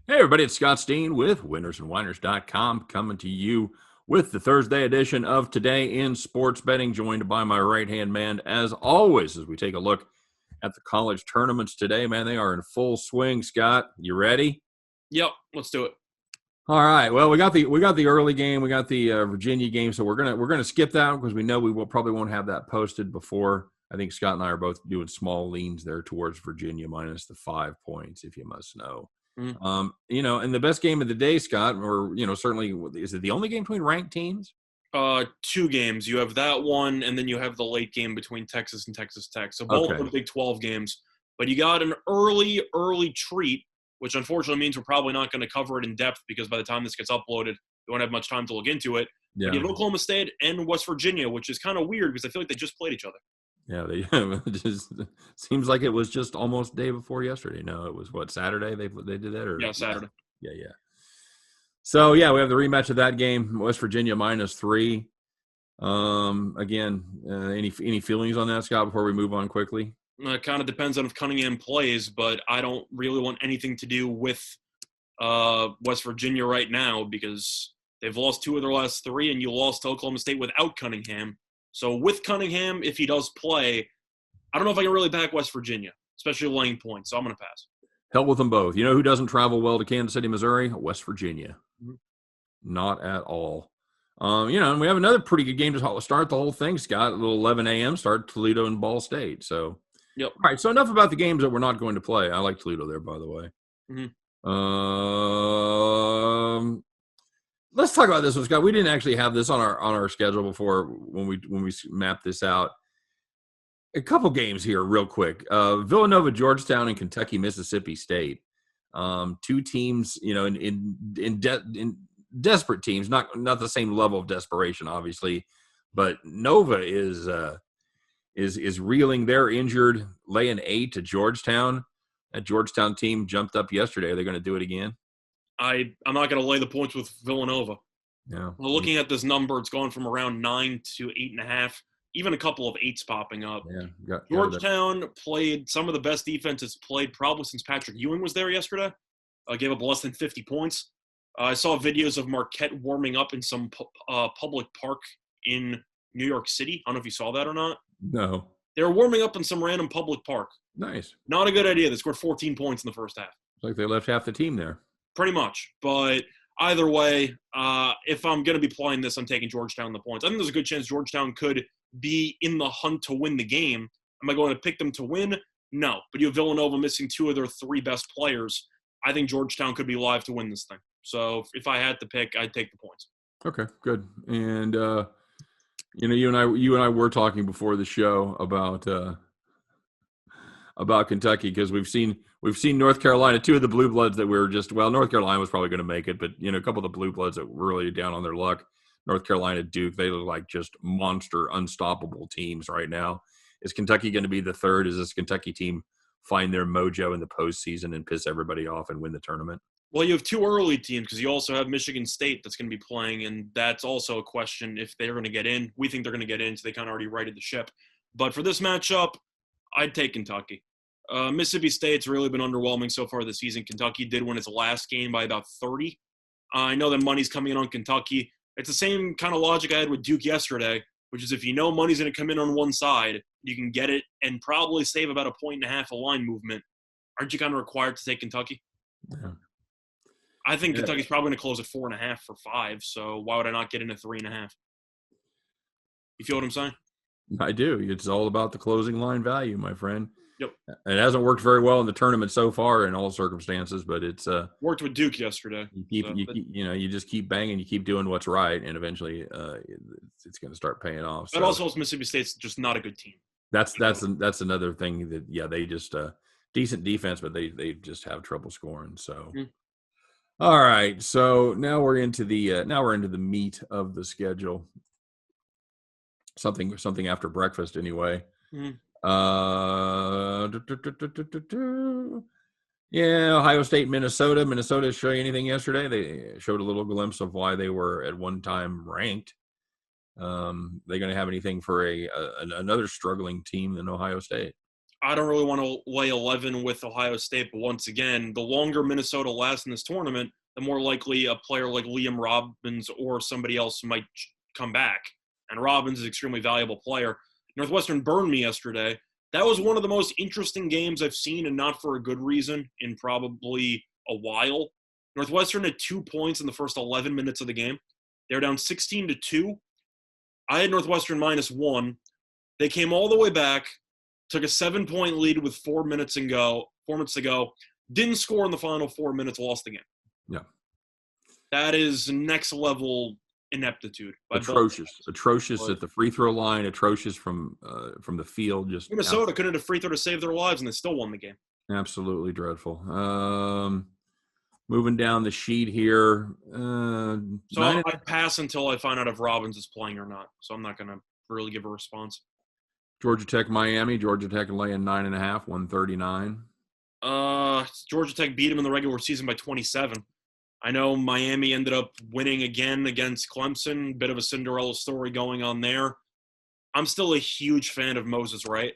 Hey, everybody, it's Scott Steen with winnersandwhiners.com coming to you with the Thursday edition of Today in Sports Betting, joined by my right-hand man, as always, as we take a look at the college tournaments today. Man, they are in full swing. Scott, you ready? Yep, let's do it. All right. Well, we got the early game. We got the Virginia game, so we're gonna skip that because we know probably won't have that posted before. I think Scott and I are both doing small leans there towards Virginia minus the 5 points, if you must know. And the best game of the day, Scott, or certainly, is it the only game between ranked teams? Two games. You have that one, and then you have the late game between Texas and Texas Tech. So both are Big 12 games. But you got an early treat, which unfortunately means we're probably not going to cover it in depth because by the time this gets uploaded, we won't have much time to look into it. Yeah. But you have Oklahoma State and West Virginia, which is kind of weird because I feel like they just played each other. Yeah, it just seems like it was just almost day before yesterday. No, it was Saturday they did that? Yeah, Saturday. Yeah. So, yeah, we have the rematch of that game, West Virginia -3. Again, any feelings on that, Scott, before we move on quickly? It kind of depends on if Cunningham plays, but I don't really want anything to do with West Virginia right now because they've lost 2 of their last 3, and you lost to Oklahoma State without Cunningham. So with Cunningham, if he does play, I don't know if I can really back West Virginia, especially laying points. So I'm going to pass. Hell with them both. You know who doesn't travel well to Kansas City, Missouri? West Virginia. Mm-hmm. Not at all. And we have another pretty good game to start the whole thing, Scott. A little 11 a.m. start, Toledo and Ball State. So, yep. All right, so enough about the games that we're not going to play. I like Toledo there, by the way. Mm-hmm. Let's talk about this one, Scott. We didn't actually have this on our schedule before when we mapped this out. A couple games here, real quick. Villanova, Georgetown, and Kentucky, Mississippi State. 2 teams, in desperate teams, not the same level of desperation, obviously, but Nova is reeling. They're injured, laying 8 to Georgetown. That Georgetown team jumped up yesterday. Are they going to do it again? I'm not going to lay the points with Villanova. Yeah. Well, looking at this number, it's gone from around 9 to 8.5, even a couple of 8s popping up. Yeah. Georgetown played some of the best defense it's played probably since Patrick Ewing was there yesterday. Gave up less than 50 points. I saw videos of Marquette warming up in some public park in New York City. I don't know if you saw that or not. No. They were warming up in some random public park. Nice. Not a good idea. They scored 14 points in the first half. It's like they left half the team there. Pretty much. But either way, if I'm going to be playing this, I'm taking Georgetown the points. I think there's a good chance Georgetown could be in the hunt to win the game. Am I going to pick them to win? No. But you have Villanova missing 2 of their 3 best players. I think Georgetown could be live to win this thing. So if I had to pick, I'd take the points. Okay, good. And you and I were talking before the show about Kentucky because we've seen North Carolina, 2 of the blue bloods that we were North Carolina was probably going to make it, but a couple of the blue bloods that were really down on their luck. North Carolina, Duke, they look like just monster, unstoppable teams right now. Is Kentucky going to be the third? Is this Kentucky team find their mojo in the postseason and piss everybody off and win the tournament? Well, you have 2 early teams because you also have Michigan State that's going to be playing, and that's also a question if they're going to get in. We think they're going to get in, so they kind of already righted the ship. But for this matchup, I'd take Kentucky. Mississippi State's really been underwhelming so far this season. Kentucky did win its last game by about 30. I know that money's coming in on Kentucky. It's the same kind of logic I had with Duke yesterday, which is if you know money's going to come in on one side, you can get it and probably save about 1.5 a line movement. Aren't you kind of required to take Kentucky? Yeah. I think Kentucky's probably going to close at 4.5 for 5, so why would I not get in at 3.5? You feel what I'm saying? I do. It's all about the closing line value, my friend. Yep. It hasn't worked very well in the tournament so far in all circumstances, but it's worked with Duke yesterday. You just keep banging, you keep doing what's right, and eventually it's going to start paying off. But also, Mississippi State's just not a good team. That's another thing that they just decent defense, but they just have trouble scoring. So. All right, so now we're into the meat of the schedule. Something after breakfast, anyway. Yeah, Ohio State, Minnesota. Minnesota show you anything yesterday? They showed a little glimpse of why they were at one time ranked. They going to have anything for another struggling team than Ohio State? I don't really want to lay 11 with Ohio State, but once again, the longer Minnesota lasts in this tournament, the more likely a player like Liam Robbins or somebody else might come back. And Robbins is an extremely valuable player. Northwestern burned me yesterday. That was one of the most interesting games I've seen, and not for a good reason, in probably a while. Northwestern had 2 points in the first 11 minutes of the game. They were down 16-2. I had Northwestern -1. They came all the way back, took a 7-point lead with 4 minutes to go, didn't score in the final 4 minutes, lost the game. Yeah. That is next level ineptitude. Atrocious at the free throw line, atrocious from the field. Just Minnesota couldn't have free throw to save their lives, and they still won the game. Absolutely dreadful. Moving down the sheet here. So I'd pass until I find out if Robbins is playing or not. So I'm not going to really give a response. Georgia Tech, Miami. Georgia Tech laying 9.5, 139. Georgia Tech beat them in the regular season by 27. I know Miami ended up winning again against Clemson. Bit of a Cinderella story going on there. I'm still a huge fan of Moses Wright.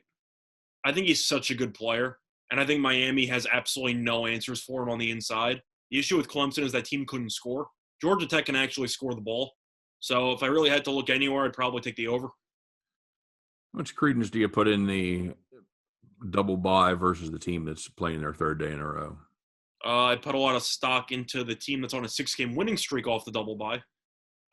I think he's such a good player, and I think Miami has absolutely no answers for him on the inside. The issue with Clemson is that team couldn't score. Georgia Tech can actually score the ball. So if I really had to look anywhere, I'd probably take the over. How much credence do you put in the double bye versus the team that's playing their third day in a row? I put a lot of stock into the team that's on a 6-game winning streak off the double bye.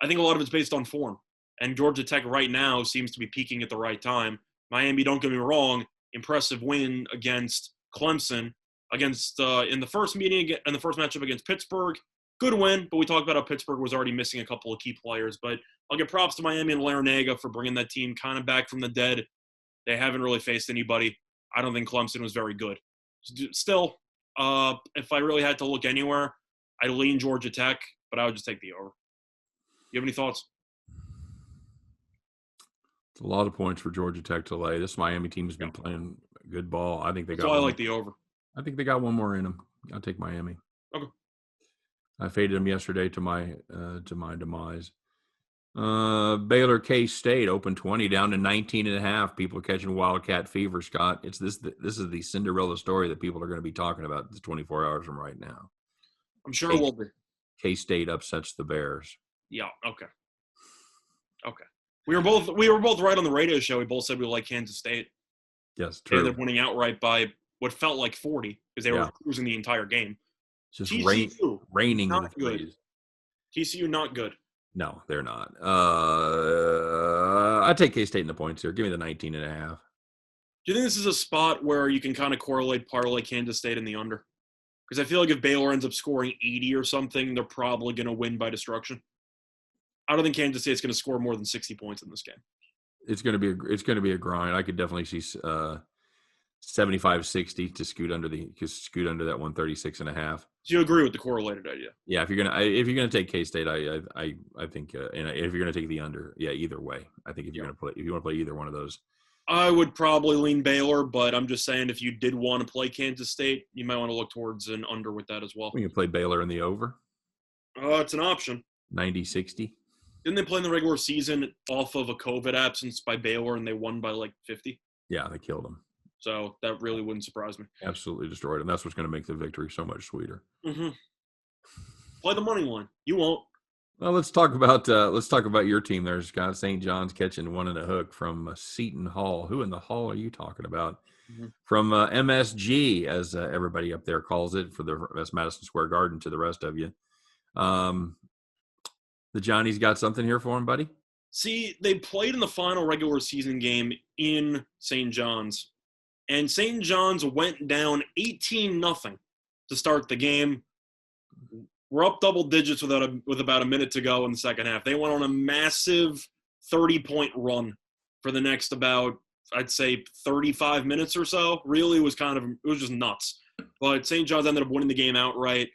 I think a lot of it's based on form. And Georgia Tech right now seems to be peaking at the right time. Miami, don't get me wrong, impressive win against Clemson, against in the first matchup against Pittsburgh. Good win, but we talked about how Pittsburgh was already missing a couple of key players. But I'll give props to Miami and Larinaga for bringing that team kind of back from the dead. They haven't really faced anybody. I don't think Clemson was very good. Still, if I really had to look anywhere, I'd lean Georgia Tech, but I would just take the over. You have any thoughts? It's a lot of points for Georgia Tech to lay. This Miami team has been playing good ball. I think That's why I like the over. I think they got one more in them. I'll take Miami. Okay. I faded them yesterday to my demise. Baylor K-State open 20 down to 19.5. People are catching Wildcat fever, Scott. This is the Cinderella story that people are going to be talking about 24 hours from right now. I'm sure it will be. K-State upsets the Bears. Yeah. Okay. We were both right on the radio show. We both said we like Kansas State. Yes, true. They ended up winning outright by what felt like 40 because they were cruising the entire game. Just TCU, raining not in good. TCU not good. No, they're not. I take K-State in the points here. Give me the 19.5. Do you think this is a spot where you can kind of correlate parlay Kansas State in the under? Because I feel like if Baylor ends up scoring 80 or something, they're probably going to win by destruction. I don't think Kansas State's going to score more than 60 points in this game. It's going to be a grind. I could definitely see 75-60 to scoot under that 136.5. So you agree with the correlated idea? Yeah, if you're gonna take K-State, I think, and if you're gonna take the under, yeah, either way, I think if you want to play either one of those, I would probably lean Baylor, but I'm just saying if you did want to play Kansas State, you might want to look towards an under with that as well. We can play Baylor in the over. It's an option. 90-60. Didn't they play in the regular season off of a COVID absence by Baylor and they won by like 50? Yeah, they killed them. So that really wouldn't surprise me. Absolutely destroyed them. That's what's going to make the victory so much sweeter. Mm-hmm. Play the money line. You won't. Well, let's talk about your team there, Scott. St. John's catching one in a hook from Seton Hall. Who in the hall are you talking about? Mm-hmm. From MSG, as everybody up there calls it, that's Madison Square Garden to the rest of you. The Johnny's got something here for him, buddy? See, they played in the final regular season game in St. John's, and St. John's went down 18-0 to start the game. We're up double digits with about a minute to go in the second half. They went on a massive 30-point run for the next about, I'd say, 35 minutes or so. Really, it was just nuts. But St. John's ended up winning the game outright.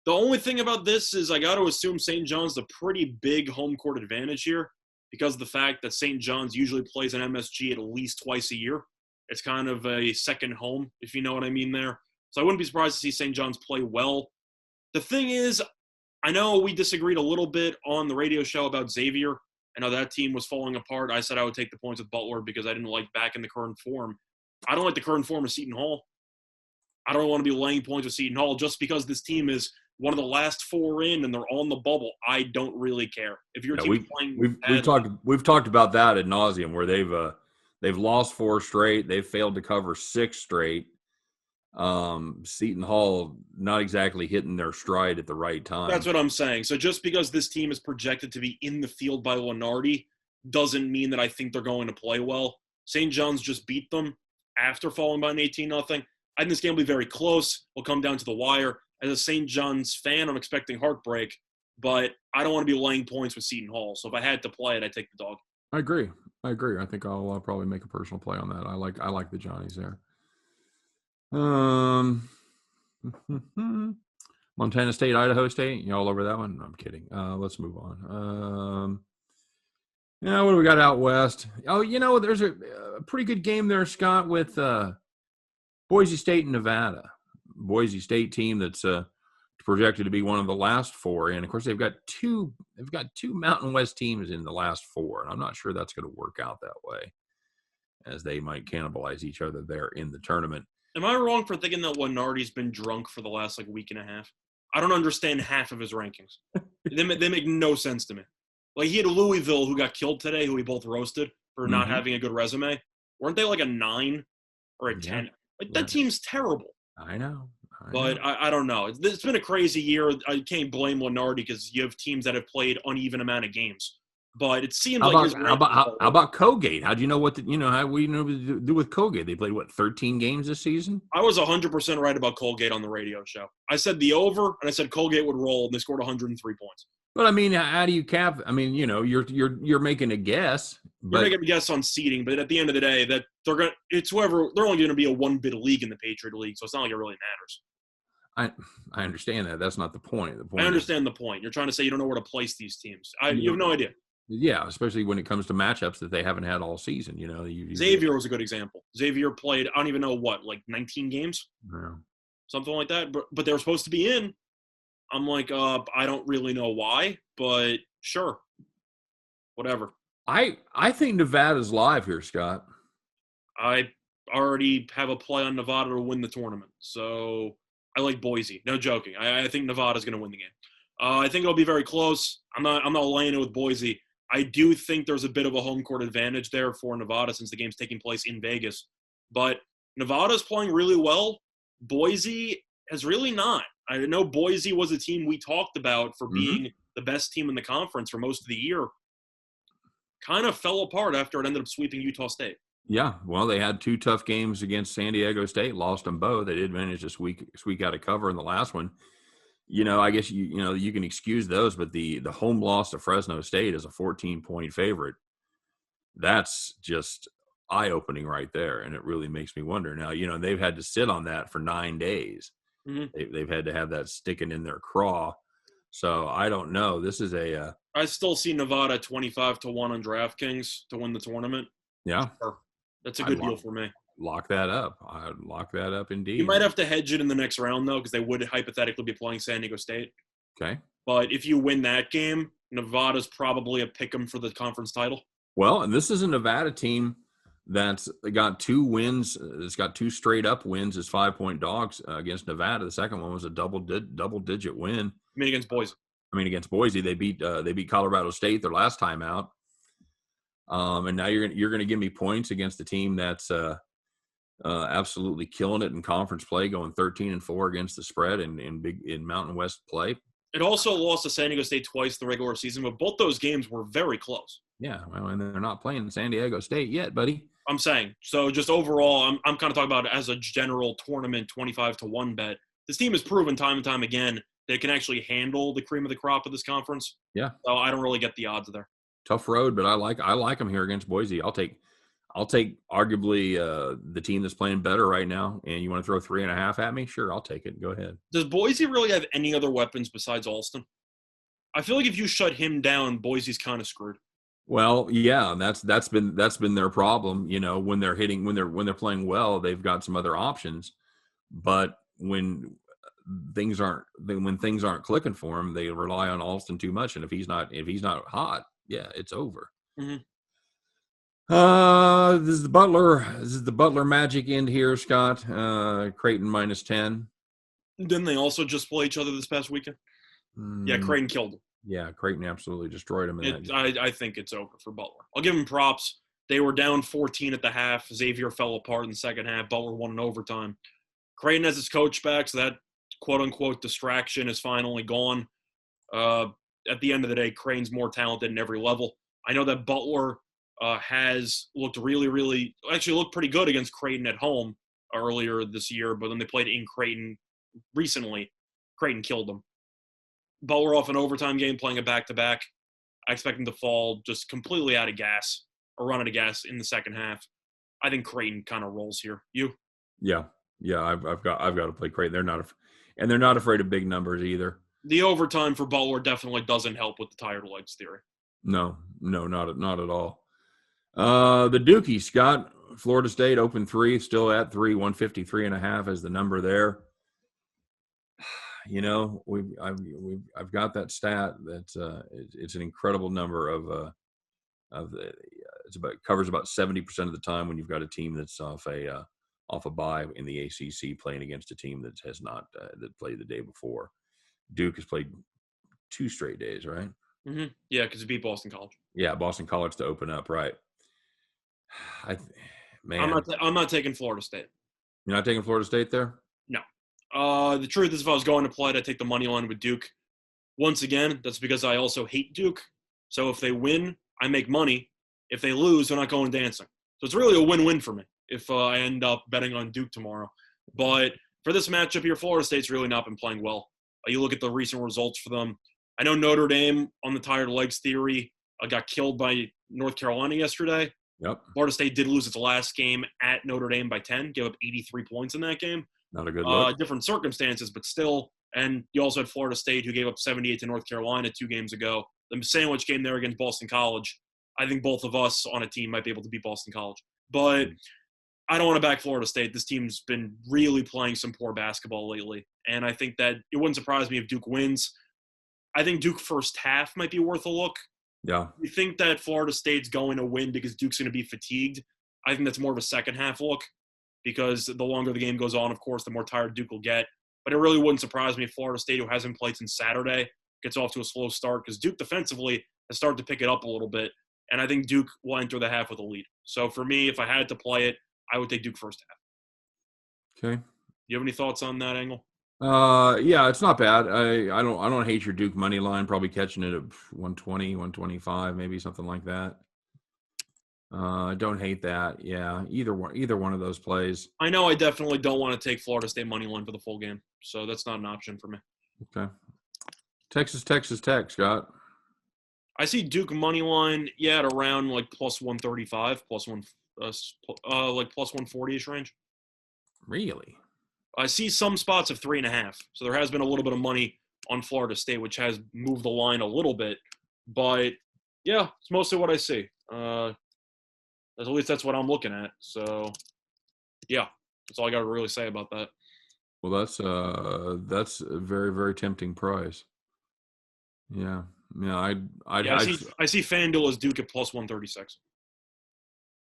The only thing about this is I got to assume St. John's a pretty big home court advantage here because of the fact that St. John's usually plays an MSG at least twice a year. It's kind of a second home, if you know what I mean there. So I wouldn't be surprised to see St. John's play well. The thing is, I know we disagreed a little bit on the radio show about Xavier. I know that team was falling apart. I said I would take the points with Butler because I didn't like back in the current form. I don't like the current form of Seton Hall. I don't want to be laying points with Seton Hall just because this team is one of the last 4 in and they're on the bubble. I don't really care. If your Yeah, team's playing we've talked about that ad nauseum where they've lost 4 straight, they've failed to cover 6 straight. Seton Hall not exactly hitting their stride at the right time. That's what I'm saying. So just because this team is projected to be in the field by Lenardi doesn't mean that I think they're going to play well. St. John's just beat them after falling by an 18-0. I think this game will be very close. We'll come down to the wire. As a St. John's fan, I'm expecting heartbreak, but I don't want to be laying points with Seton Hall. So if I had to play it, I'd take the dog. I agree. I think I'll probably make a personal play on that. I like the Johnnies there. Montana State, Idaho State. You all over that one? No, I'm kidding. Let's move on. What do we got out west? Oh, there's a pretty good game there, Scott, with Boise State and Nevada. Boise State team that's projected to be one of the last 4 in. Of course, they've got two Mountain West teams in the last 4, and I'm not sure that's going to work out that way, as they might cannibalize each other there in the tournament. Am I wrong for thinking that Lenardi's been drunk for the last week and a half? I don't understand half of his rankings. They make no sense to me. Like, he had Louisville, who got killed today, who we both roasted for not having a good resume. Weren't they a 9 or a 10? That team's terrible. I know. But I don't know. It's been a crazy year. I can't blame Lenardi because you have teams that have played uneven amount of games. But it seems how about Colgate? How do you know how we do with Colgate? They played 13 games this season? I was 100% right about Colgate on the radio show. I said the over, and I said Colgate would roll, and they scored 103 points. But I mean, how do you cap? I mean, you're making a guess. You're making a guess on seeding, but at the end of the day, that it's whoever. They're only going to be a 1-bid league in the Patriot League, so it's not like it really matters. I understand that. That's not the point. I understand the point. You're trying to say you don't know where to place these teams. You have no idea. Yeah, especially when it comes to matchups that they haven't had all season. Xavier was a good example. Xavier played, I don't even know 19 games? Yeah. Something like that. But they were supposed to be in. I'm I don't really know why, but sure. Whatever. I think Nevada's live here, Scott. I already have a play on Nevada to win the tournament. So I like Boise. No joking. I think Nevada's going to win the game. I think it'll be very close. I'm not laying it with Boise. I do think there's a bit of a home court advantage there for Nevada since the game's taking place in Vegas. But Nevada's playing really well. Boise has really not. I know Boise was a team we talked about for being the best team in the conference for most of the year. Kind of fell apart after it ended up sweeping Utah State. Yeah, well, they had 2 tough games against San Diego State, lost them both. They did manage to squeak out a cover in the last one. I guess you can excuse those, but the home loss to Fresno State is a 14-point favorite. That's just eye-opening right there, and it really makes me wonder. Now, they've had to sit on that for 9 days. They've had to have that sticking in their craw. So I don't know. This is I still see Nevada 25-1 on DraftKings to win the tournament. Yeah. Sure. That's a good deal for me. Lock that up. I'd lock that up indeed. You might have to hedge it in the next round, though, because they would hypothetically be playing San Diego State. Okay. But if you win that game, Nevada's probably a pick'em for the conference title. Well, and this is a Nevada team that's got 2 wins. It's got 2 straight up wins as 5-point dogs against Nevada. The second one was a double-digit win. Against Boise. Against Boise, they beat Colorado State their last time out. And now you're going to give me points against the team that's absolutely killing it in conference play, going 13-4 against the spread in Mountain West play. It also lost to San Diego State twice in the regular season, but both those games were very close. Yeah, well, and they're not playing San Diego State yet, buddy. I'm saying. So just overall, I'm kind of talking about it as a general tournament 25-1 bet. This team has proven time and time again that it can actually handle the cream of the crop of this conference. Yeah. So I don't really get the odds there. Tough road, but I like them here against Boise. I'll take arguably the team that's playing better right now. And you want to throw 3.5 at me? Sure, I'll take it. Go ahead. Does Boise really have any other weapons besides Alston? I feel like if you shut him down, Boise's kind of screwed. Well, yeah, that's been their problem. When they're playing well, they've got some other options, but when things aren't clicking for them, they rely on Alston too much. And if he's not hot, yeah, it's over. Mm-hmm. This is the Butler Magic end here, Scott. Creighton -10. Didn't they also just play each other this past weekend? Yeah, Mm, Creighton killed them. yeah, Creighton absolutely destroyed them in that game. I think it's over for Butler. I'll give them props. They were down 14 at the half. Xavier fell apart in the second half. Butler won in overtime. Creighton has his coach back, so that quote-unquote distraction is finally gone. At the end of the day, Creighton's more talented in every level. I know that Butler has looked actually looked pretty good against Creighton at home earlier this year, but then they played in Creighton recently. Creighton killed them. Butler off an overtime game playing a back-to-back. I expect them to fall just completely out of gas or run out of gas in the second half. I think Creighton kind of rolls here. You? Yeah, I've got to play Creighton. They're not afraid of big numbers either. The overtime for Butler definitely doesn't help with the tired legs theory. No, not at all. The Dukies, Scott, Florida State open 3, still at 3, 153.5 is the number there. You know, I've got that stat that it's an incredible number covers about 70% of the time when you've got a team that's off a bye in the ACC playing against a team that has not that played the day before. Duke has played 2 straight days, right? Mm-hmm. Yeah, because it beat Boston College. Yeah, Boston College to open up, right? I'm not taking Florida State. You're not taking Florida State there? No. The truth is, if I was going to play it, I'd take the money line with Duke. Once again, that's because I also hate Duke. So if they win, I make money. If they lose, they're not going dancing. So it's really a win-win for me if I end up betting on Duke tomorrow. But for this matchup here, Florida State's really not been playing well. You look at the recent results for them. I know Notre Dame, on the tired legs theory, got killed by North Carolina yesterday. Yep. Florida State did lose its last game at Notre Dame by 10, gave up 83 points in that game. Not a good look. Different circumstances, but still. And you also had Florida State, who gave up 78 to North Carolina 2 games ago. The sandwich game there against Boston College. I think both of us on a team might be able to beat Boston College. But I don't want to back Florida State. This team's been really playing some poor basketball lately. And I think that it wouldn't surprise me if Duke wins. I think Duke first half might be worth a look. Yeah. You think that Florida State's going to win because Duke's going to be fatigued. I think that's more of a second half look because the longer the game goes on, of course, the more tired Duke will get. But it really wouldn't surprise me if Florida State, who hasn't played since Saturday, gets off to a slow start because Duke defensively has started to pick it up a little bit. And I think Duke will enter the half with a lead. So for me, if I had to play it, I would take Duke first half. Okay. You have any thoughts on that angle? Yeah, it's not bad. I don't hate your Duke money line. Probably catching it at 120, 125, maybe something like that. I don't hate that. Yeah, either one of those plays. I know I definitely don't want to take Florida State money line for the full game, so that's not an option for me. Okay. Texas Tech, Scott. I see Duke money line, at around like plus 135, like plus 140-ish range. Really? I see some spots of 3.5. So there has been a little bit of money on Florida State, which has moved the line a little bit. But yeah, it's mostly what I see. At least that's what I'm looking at. So yeah, that's all I got to really say about that. Well, that's a very, very tempting price. Yeah. Yeah, I see FanDuel as Duke at plus 136.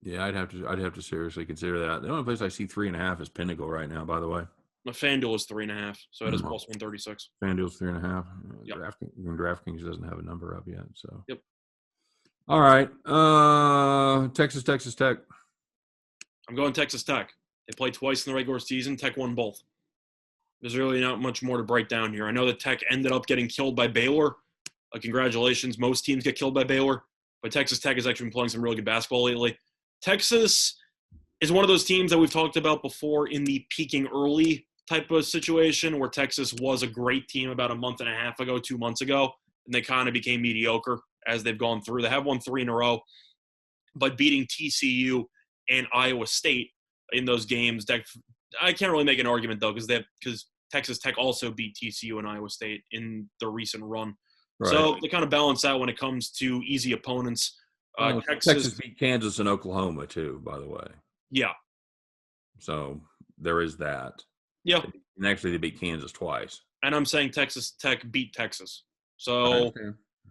Yeah, I'd have to seriously consider that. The only place I see 3.5 is Pinnacle right now, by the way. The FanDuel is 3.5, so it is plus 136. FanDuel's 3.5. Yep. DraftKings doesn't have a number up yet, so. Yep. All right. Texas Tech. I'm going Texas Tech. They played twice in the regular season. Tech won both. There's really not much more to break down here. I know that Tech ended up getting killed by Baylor. Congratulations. Most teams get killed by Baylor, but Texas Tech has actually been playing some really good basketball lately. Texas is one of those teams that we've talked about before in the peaking early type of situation where Texas was a great team about a month and a half ago, 2 months ago, and they kind of became mediocre as they've gone through. They have won 3 in a row, but beating TCU and Iowa State in those games, I can't really make an argument, though, because Texas Tech also beat TCU and Iowa State in the recent run. Right. So they kind of balance out when it comes to easy opponents. Texas beat Kansas and Oklahoma, too, by the way. Yeah. So there is that. Yeah. And actually, they beat Kansas twice. And I'm saying Texas Tech beat Texas. So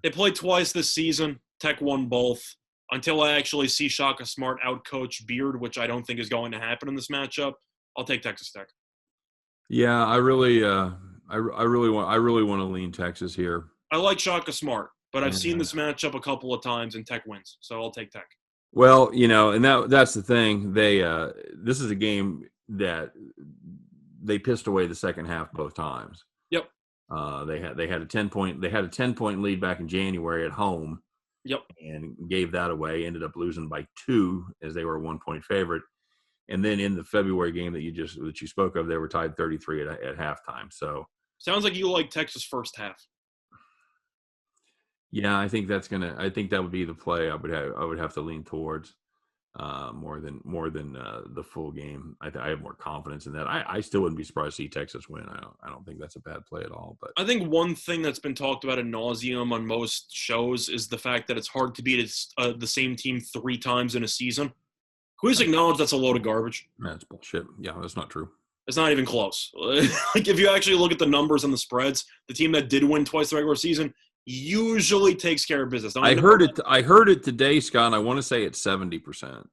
they played twice this season. Tech won both. until I actually see Shaka Smart outcoach Beard, which I don't think is going to happen in this matchup, I'll take Texas Tech. Yeah, I really want to lean Texas here. I like Shaka Smart, but I've seen Yeah. this matchup a couple of times and Tech wins, so I'll take Tech. Well, and that's the thing. This is a game that they pissed away the second half both times. Yep. They had a 10-point lead back in January at home. Yep. And gave that away. Ended up losing by 2 as they were a 1-point favorite. And then in the February game that you spoke of, they were tied 33 at halftime. So sounds like you like Texas first half. Yeah, I think that would be the play I would have to lean towards more than the full game. I have more confidence in that. I still wouldn't be surprised to see Texas win. I don't think that's a bad play at all. But I think one thing that's been talked about ad nauseum on most shows is the fact that it's hard to beat the same team 3 times in a season. Can we just acknowledge that's a load of garbage? That's bullshit. Yeah, that's not true. It's not even close. Like, if you actually look at the numbers and the spreads, the team that did win twice the regular season usually takes care of business. I heard it today, Scott, and I want to say it's 70%.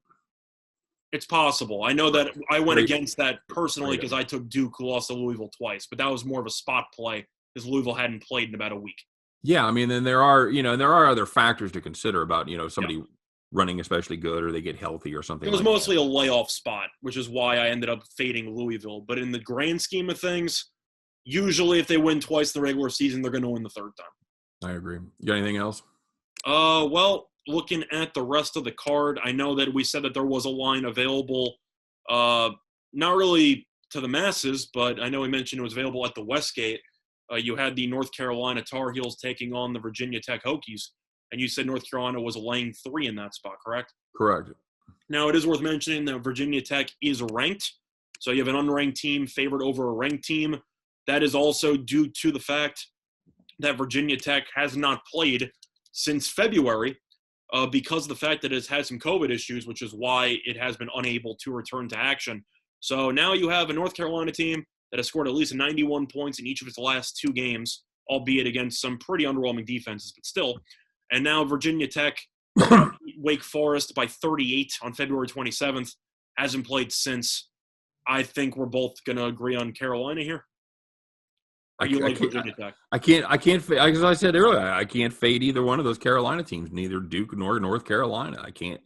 It's possible. I know that I went against that personally because I took Duke, who lost to Louisville twice, but that was more of a spot play because Louisville hadn't played in about a week. Yeah, I mean, then there are other factors to consider about somebody running especially good or they get healthy or something. It was mostly a layoff spot, which is why I ended up fading Louisville. But in the grand scheme of things, usually if they win twice the regular season, they're going to win the third time. I agree. You got anything else? Well, looking at the rest of the card, I know that we said that there was a line available, not really to the masses, but I know we mentioned it was available at the Westgate. You had the North Carolina Tar Heels taking on the Virginia Tech Hokies, and you said North Carolina was laying 3 in that spot, correct? Correct. Now, it is worth mentioning that Virginia Tech is ranked, so you have an unranked team favored over a ranked team. That is also due to the fact that Virginia Tech has not played since February because of the fact that it has had some COVID issues, which is why it has been unable to return to action. So now you have a North Carolina team that has scored at least 91 points in each of its last 2 games, albeit against some pretty underwhelming defenses, but still. And now Virginia Tech, Wake Forest by 38 on February 27th, hasn't played since. I think we're both going to agree on Carolina here. Virginia Tech? I can't, as I said earlier, I can't fade either one of those Carolina teams, neither Duke nor North Carolina. I can't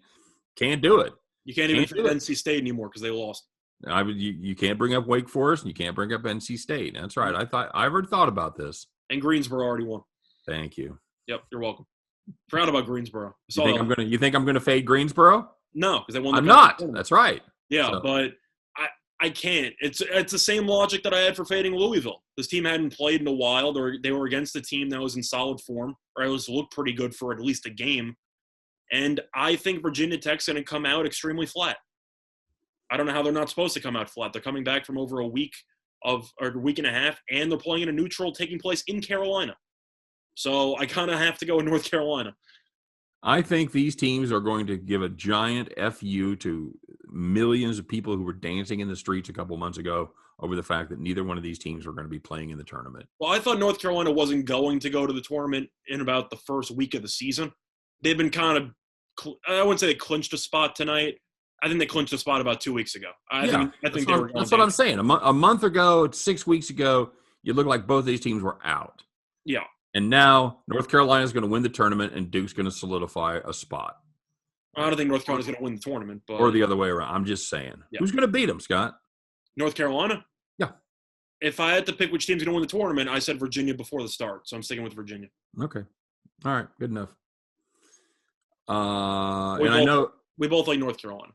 do it. You can't even fade NC State anymore because they lost. You can't bring up Wake Forest and you can't bring up NC State. That's right. I already thought about this. And Greensboro already won. Thank you. Yep, you're welcome. Forgot about Greensboro. You think I'm gonna fade Greensboro? No, because they won. I'm not. That's right. Yeah, so. But I can't. It's the same logic that I had for fading Louisville. This team hadn't played in a while. They were against a team that was in solid form, or at least looked pretty good for at least a game. And I think Virginia Tech's going to come out extremely flat. I don't know how they're not supposed to come out flat. They're coming back from over a week or a week and a half, and they're playing in a neutral taking place in Carolina. So I kind of have to go in North Carolina. I think these teams are going to give a giant FU to millions of people who were dancing in the streets a couple months ago over the fact that neither one of these teams were going to be playing in the tournament. Well, I thought North Carolina wasn't going to go to the tournament in about the first week of the season. They've been kind of – I wouldn't say they clinched a spot tonight. I think they clinched a spot about 2 weeks ago. I think that's what I'm saying. A month ago, 6 weeks ago, you look like both these teams were out. Yeah. And now North Carolina is going to win the tournament and Duke's going to solidify a spot. I don't think North Carolina's going to win the tournament. But or the other way around. I'm just saying. Yeah. Who's going to beat them, Scott? North Carolina? Yeah. If I had to pick which team's going to win the tournament, I said Virginia before the start. So I'm sticking with Virginia. Okay. All right. Good enough. We both like North Carolina.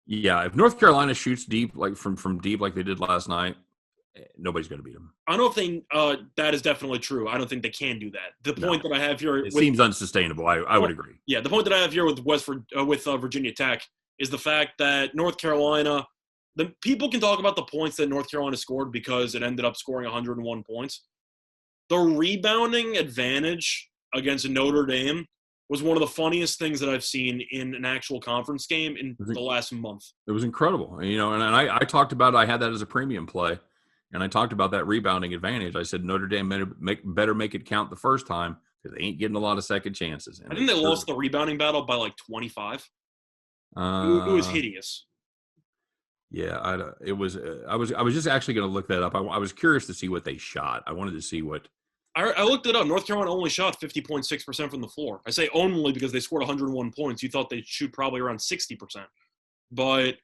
Yeah. If North Carolina shoots deep, like from deep like they did last night, nobody's going to beat them. I don't think that is definitely true. I don't think they can do that. The point that I have here seems unsustainable. I would agree. Yeah, the point that I have here with Virginia Tech is the fact that North Carolina, the people can talk about the points that North Carolina scored because it ended up scoring 101 points. The rebounding advantage against Notre Dame was one of the funniest things that I've seen in an actual conference game in the last month. It was incredible. And I talked about it. I had that as a premium play. And I talked about that rebounding advantage. I said Notre Dame better make it count the first time. because they ain't getting a lot of second chances. And I think they lost the rebounding battle by like 25. It was hideous. Yeah, it was. I was just actually going to look that up. I was curious to see what they shot. I wanted to see what. I looked it up. North Carolina only shot 50.6% from the floor. I say only because they scored 101 points. You thought they'd shoot probably around 60%. But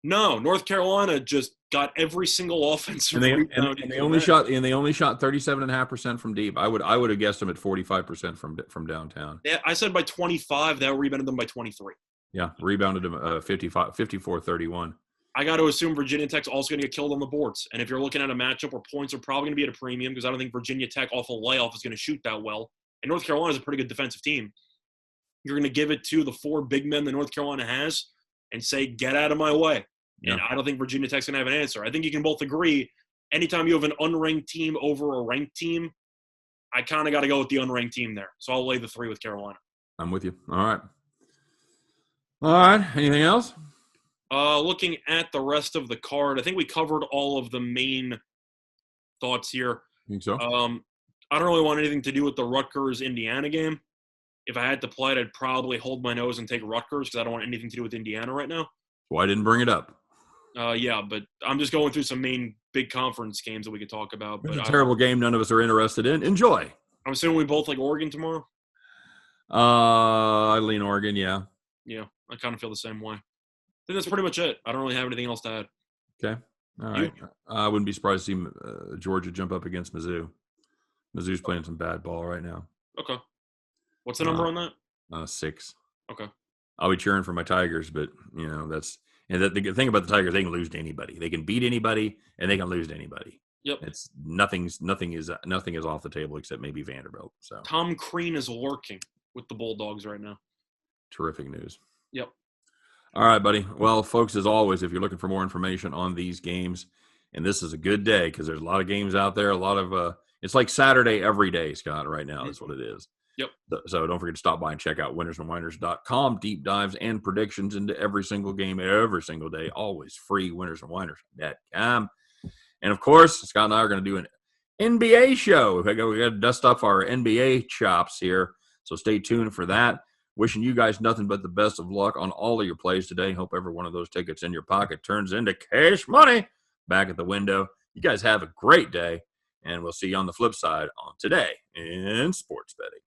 no, North Carolina just got every single offensive rebound. And they only shot 37.5% from deep. I would have guessed them at 45% from downtown. Yeah, I said by 25, that rebounded them by 23. Yeah, rebounded them 54-31. I got to assume Virginia Tech's also going to get killed on the boards. And if you're looking at a matchup where points are probably going to be at a premium, because I don't think Virginia Tech off a layoff is going to shoot that well, and North Carolina is a pretty good defensive team, you're going to give it to the 4 big men that North Carolina has and say, get out of my way. Yeah. And I don't think Virginia Tech's going to have an answer. I think you can both agree, anytime you have an unranked team over a ranked team, I kind of got to go with the unranked team there. So I'll lay the 3 with Carolina. I'm with you. All right. Anything else? Looking at the rest of the card, I think we covered all of the main thoughts here. I think so. I don't really want anything to do with the Rutgers-Indiana game. If I had to play it, I'd probably hold my nose and take Rutgers because I don't want anything to do with Indiana right now. Well, I didn't bring it up. Yeah, but I'm just going through some main big conference games that we could talk about. It's a terrible game none of us are interested in. Enjoy. I'm assuming we both like Oregon tomorrow? I lean Oregon, yeah. Yeah, I kind of feel the same way. I think that's pretty much it. I don't really have anything else to add. Okay. All right. I wouldn't be surprised to see Georgia jump up against Mizzou. Mizzou's playing some bad ball right now. Okay. What's the number on that? 6. Okay. I'll be cheering for my Tigers, but, that's – and the thing about the Tigers, they can lose to anybody. They can beat anybody, and they can lose to anybody. Yep. It's nothing is off the table except maybe Vanderbilt. So Tom Crean is lurking with the Bulldogs right now. Terrific news. Yep. All right, buddy. Well, folks, as always, if you're looking for more information on these games, and this is a good day because there's a lot of games out there, a lot of it's like Saturday every day, Scott, right now. That's what it is. Yep. So don't forget to stop by and check out winnersandwhiners.com. Deep dives and predictions into every single game, every single day. Always free, winnersandwhiners.com. And, of course, Scott and I are going to do an NBA show. We got to dust off our NBA chops here, so stay tuned for that. Wishing you guys nothing but the best of luck on all of your plays today. Hope every one of those tickets in your pocket turns into cash money back at the window. You guys have a great day, and we'll see you on the flip side on Today in Sports Betting.